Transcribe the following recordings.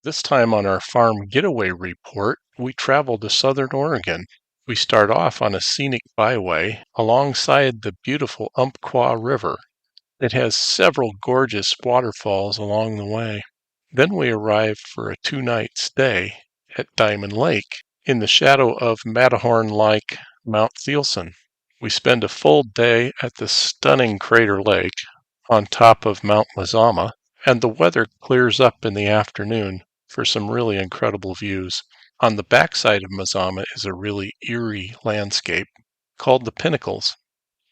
This time on our farm getaway report, we travel to southern Oregon. We start off on a scenic byway alongside the beautiful Umpqua River. It has several gorgeous waterfalls along the way. Then we arrive for a 2-night stay at Diamond Lake in the shadow of Matterhorn-like Mount Thielsen. We spend a full day at the stunning Crater Lake on top of Mount Mazama, and the weather clears up in the afternoon for some really incredible views. On the backside of Mazama is a really eerie landscape called the Pinnacles.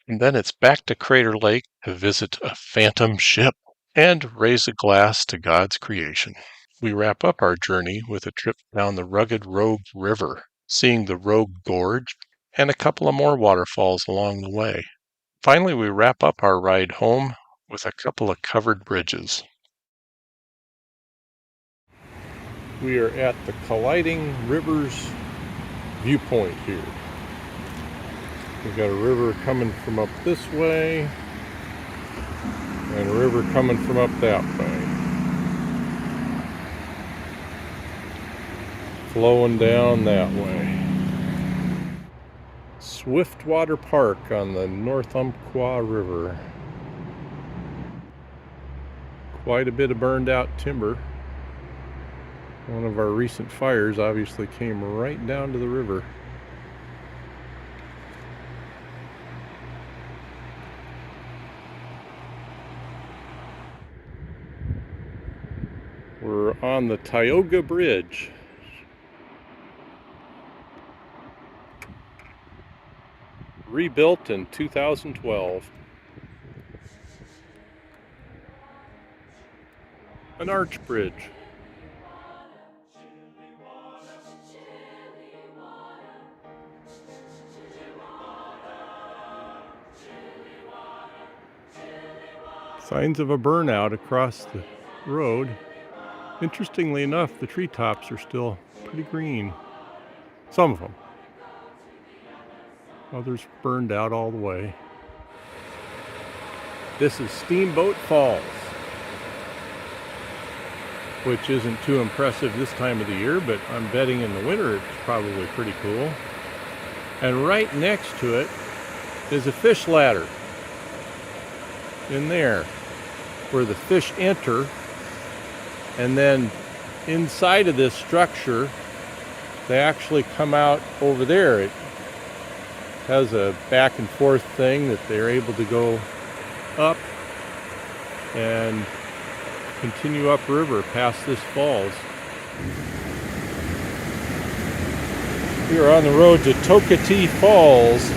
And then it's back to Crater Lake to visit a phantom ship and raise a glass to God's creation. We wrap up our journey with a trip down the rugged Rogue River, seeing the Rogue Gorge and a couple of more waterfalls along the way. Finally, we wrap up our ride home with a couple of covered bridges. We are at the Colliding Rivers viewpoint here. We've got a river coming from up this way and a river coming from up that way. Flowing down that way. Swiftwater Park on the North Umpqua River. Quite a bit of burned out timber. One of our recent fires obviously came right down to the river. We're on the Tioga Bridge. Rebuilt in 2012. An arch bridge. Signs of a burnout across the road. Interestingly enough, the treetops are still pretty green. Some of them. Others burned out all the way. This is Steamboat Falls, which isn't too impressive this time of the year, but I'm betting in the winter it's probably pretty cool. And right next to it is a fish ladder in there where the fish enter, and then inside of this structure they actually come out over there. It has a back and forth thing that they're able to go up and continue upriver past this falls. We are on the road to Toketee Falls.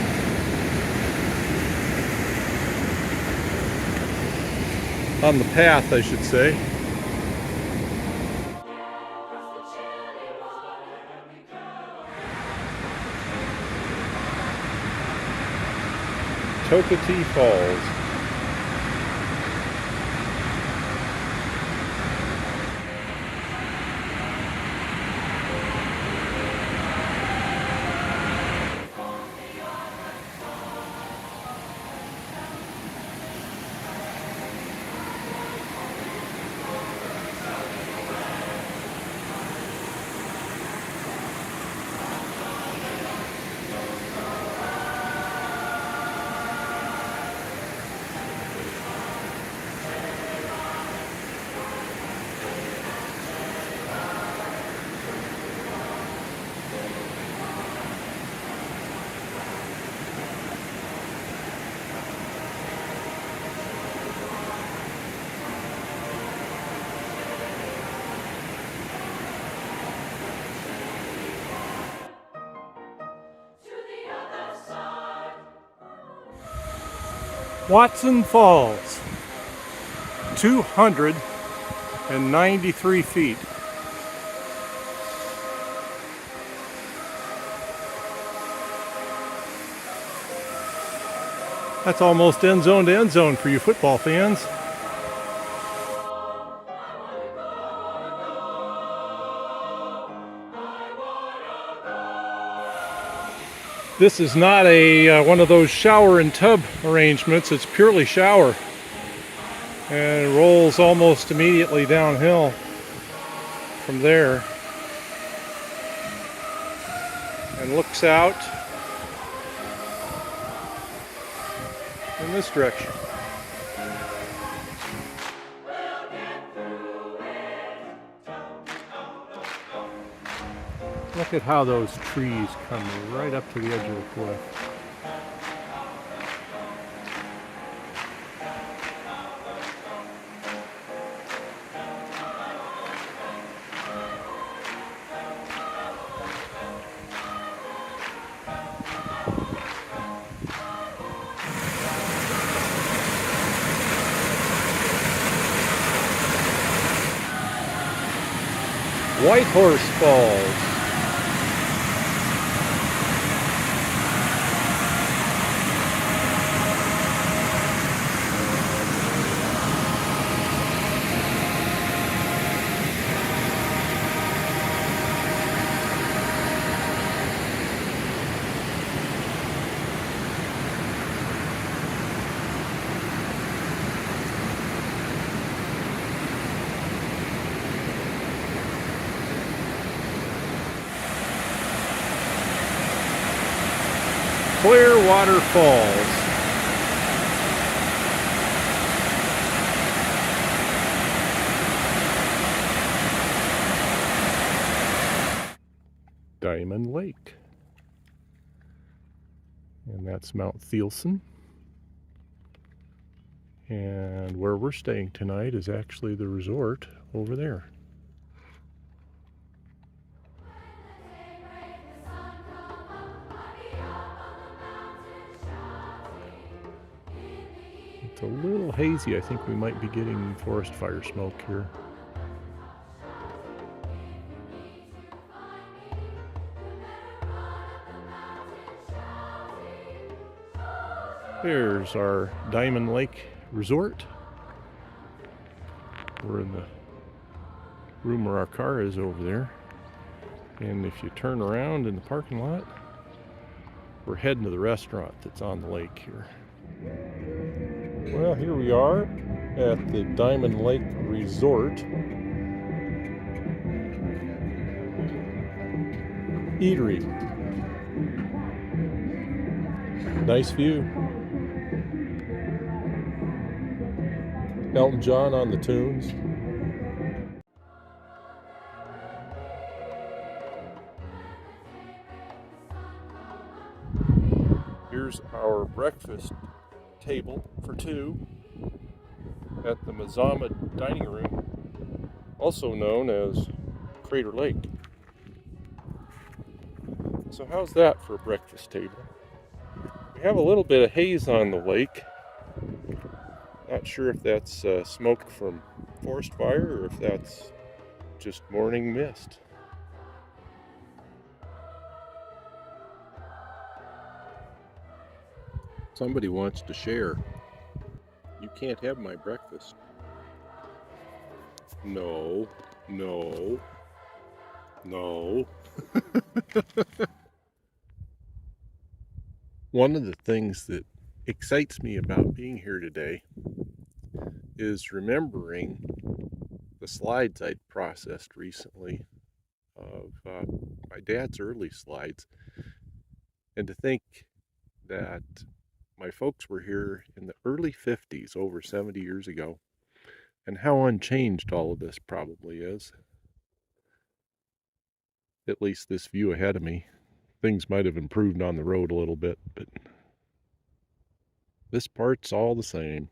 On the path, I should say. Toketee Falls. Watson Falls, 293 feet. That's almost end zone to end zone for you football fans. This is not a one of those shower and tub arrangements. It's purely shower, and it rolls almost immediately downhill. from there and looks out in this direction. Look at how those trees come right up to the edge of the cliff. White Horse Falls. Clearwater Falls. Diamond Lake. And that's Mount Thielsen. And where we're staying tonight is actually the resort over there. It's a little hazy. I think we might be getting forest fire smoke here. There's our Diamond Lake Resort. We're in the room where our car is over there. And if you turn around in the parking lot, we're heading to the restaurant that's on the lake here. Well, here we are at the Diamond Lake Resort. Eatery. Nice view. Elton John on the tunes. Here's our breakfast table for two at the Mazama Dining Room, also known as Crater Lake. So how's that for a breakfast table? We have a little bit of haze on the lake. Not sure if that's smoke from forest fire or if that's just morning mist. Somebody wants to share. You can't have my breakfast. No, no, no. One of the things that excites me about being here today is remembering the slides I'd processed recently of my dad's early slides, and to think that my folks were here in the early 50s, over 70 years ago, and how unchanged all of this probably is. At least this view ahead of me. Things might have improved on the road a little bit, but this part's all the same.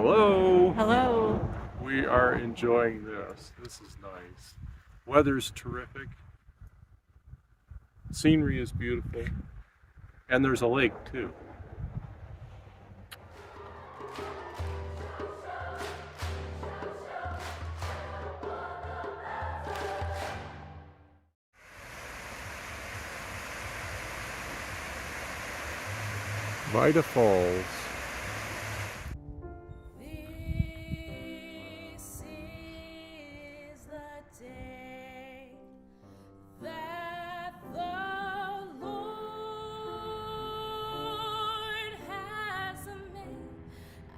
Hello. Hello. We are enjoying this. This is nice. Weather's terrific. Scenery is beautiful. And there's a lake too. Vida Falls. This is the day that the Lord has made.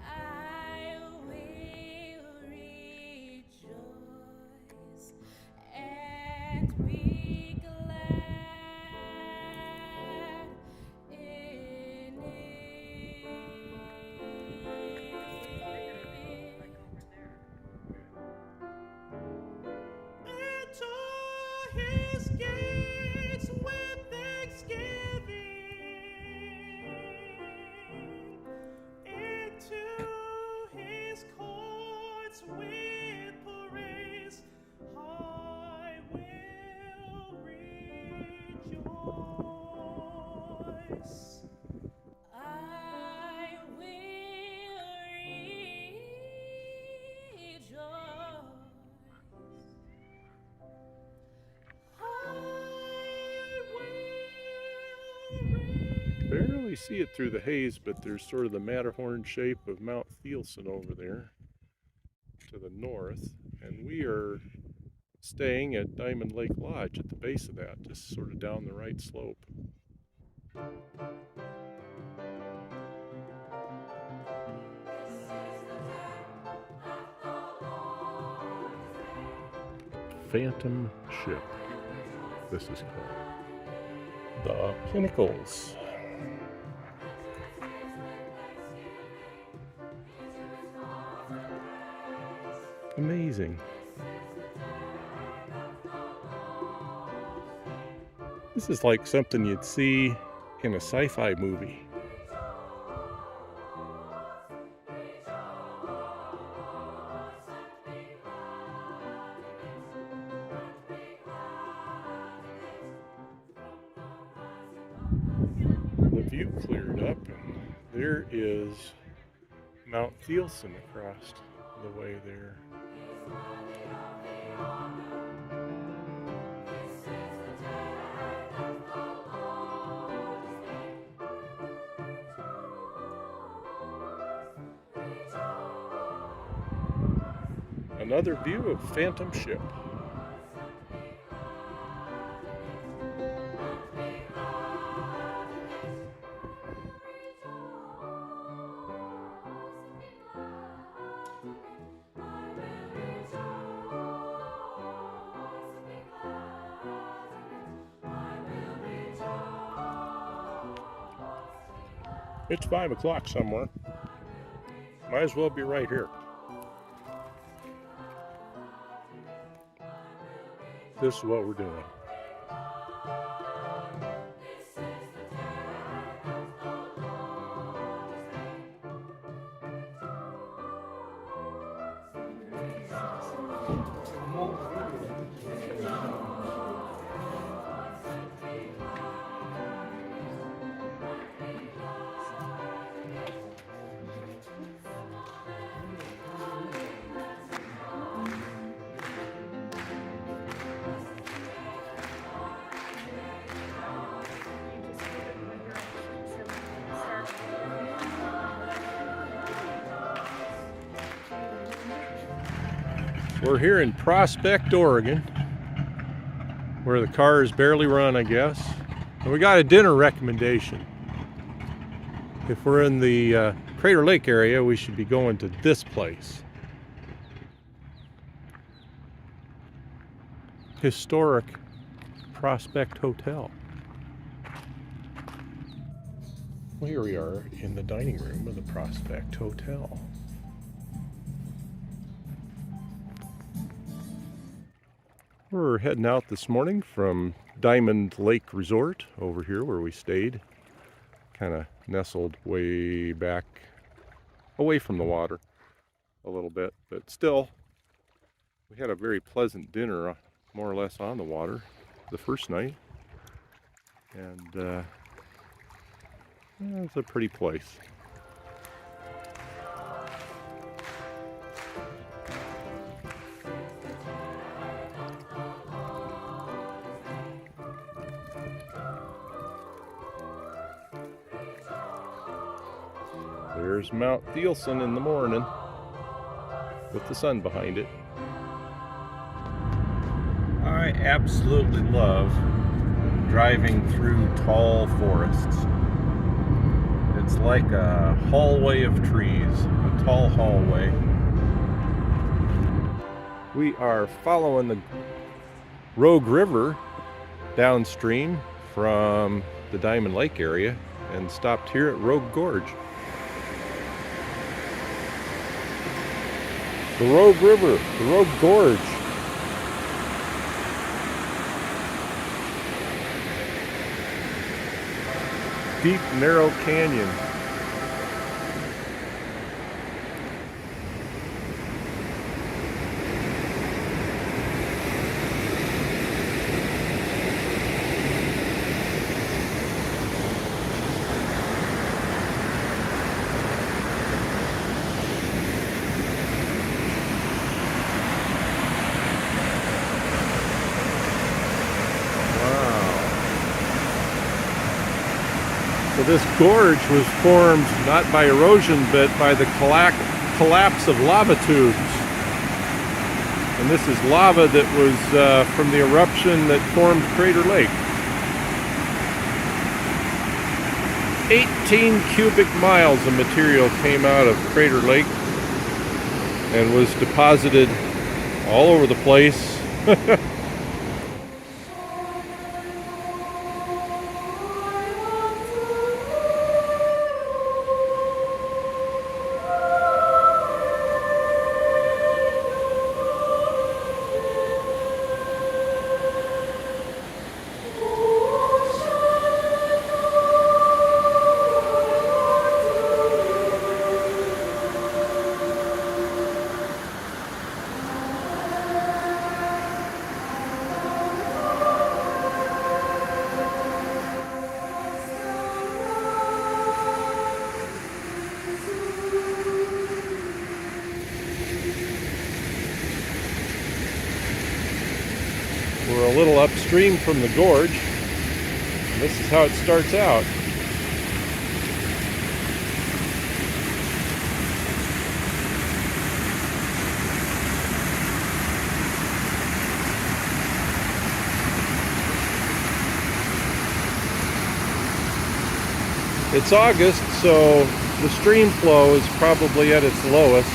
I will rejoice and be glad in it. Enter his gates with thanksgiving, into his courts with praise. I will rejoice. I will rejoice. Barely see it through the haze, but there's sort of the Matterhorn shape of Mount Thielsen over there to the north. And we are staying at Diamond Lake Lodge at the base of that, just sort of down the right slope. Phantom Ship, this is called. The Pinnacles. Amazing. This is like something you'd see in a sci-fi movie. The view cleared up and there is Mount Thielsen across the way there. Another view of Phantom Ship. It's 5 o'clock somewhere. Might as well be right here. This is what we're doing. We're here in Prospect, Oregon, where the cars barely run, I guess. And we got a dinner recommendation. If we're in the Crater Lake area, we should be going to this place. Historic Prospect Hotel. Well, here we are in the dining room of the Prospect Hotel. We're heading out this morning from Diamond Lake Resort over here where we stayed. Kind of nestled way back away from the water. a little bit, but still, we had a very pleasant dinner, more or less on the water, the first night, and it's a pretty place. There's Mount Thielsen in the morning with the sun behind it. I absolutely love driving through tall forests. It's like a hallway of trees, a tall hallway. We are following the Rogue River downstream from the Diamond Lake area and stopped here at Rogue Gorge. The Rogue River, the Rogue Gorge. Deep, narrow canyon. So this gorge was formed not by erosion, but by the collapse of lava tubes. And this is lava that was from the eruption that formed Crater Lake. 18 cubic miles of material came out of Crater Lake and was deposited all over the place. We're a little upstream from the gorge. And this is how it starts out. It's August, so the stream flow is probably at its lowest.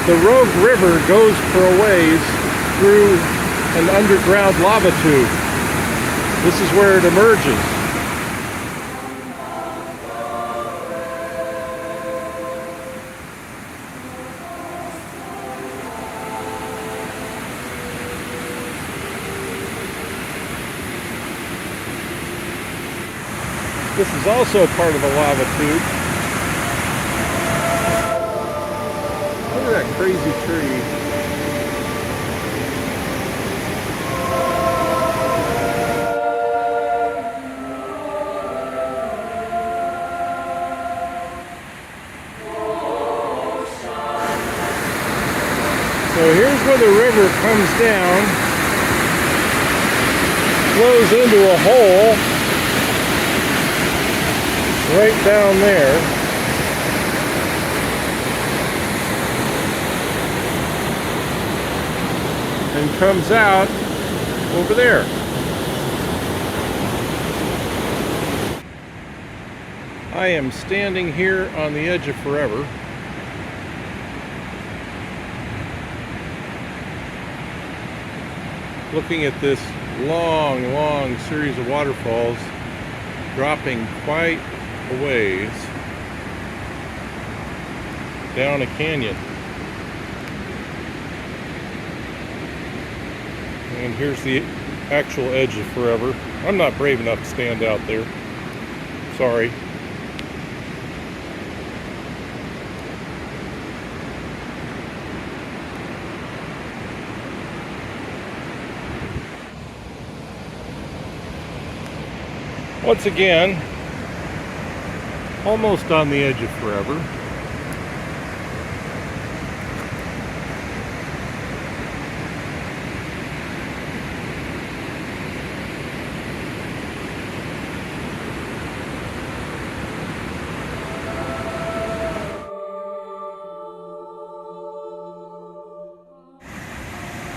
The Rogue River goes for a ways through an underground lava tube. This is where it emerges. This is also part of a lava tube. Look at that crazy tree. So here's where the river comes down, flows into a hole right down there. And comes out over there. I am standing here on the edge of forever. looking at this long series of waterfalls dropping quite a ways down a canyon. And here's the actual edge of forever. I'm not brave enough to stand out there. Sorry. Once again, almost on the edge of forever.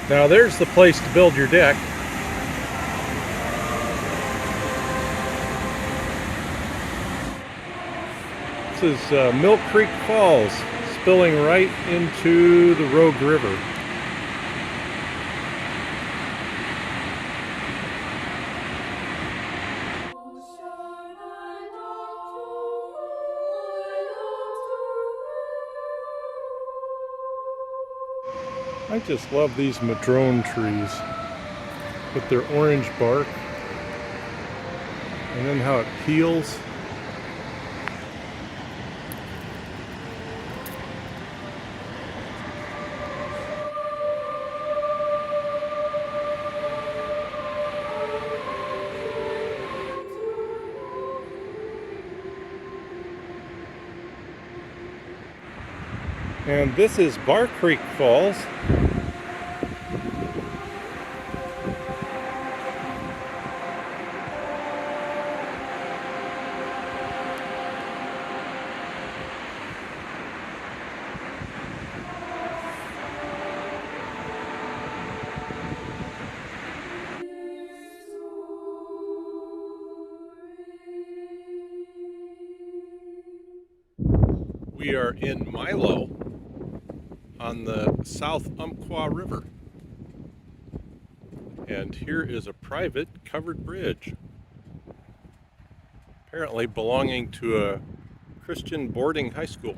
Now there's the place to build your deck. This is Mill Creek Falls, spilling right into the Rogue River. I just love these madrone trees with their orange bark and then how it peels. And this is Bar Creek Falls. We are in Milo on the South Umpqua River. And here is a private covered bridge, apparently belonging to a Christian boarding high school.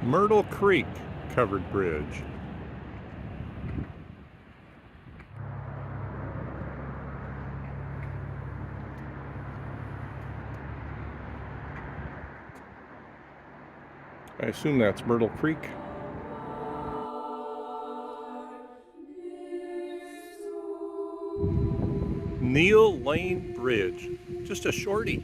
Myrtle Creek covered bridge. I assume that's Myrtle Creek. Neil Lane Bridge, just a shorty.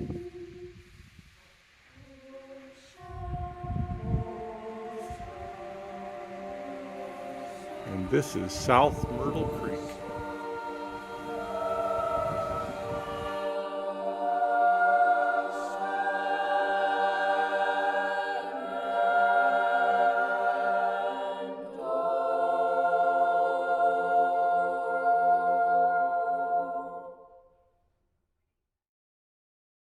And this is South Myrtle Creek.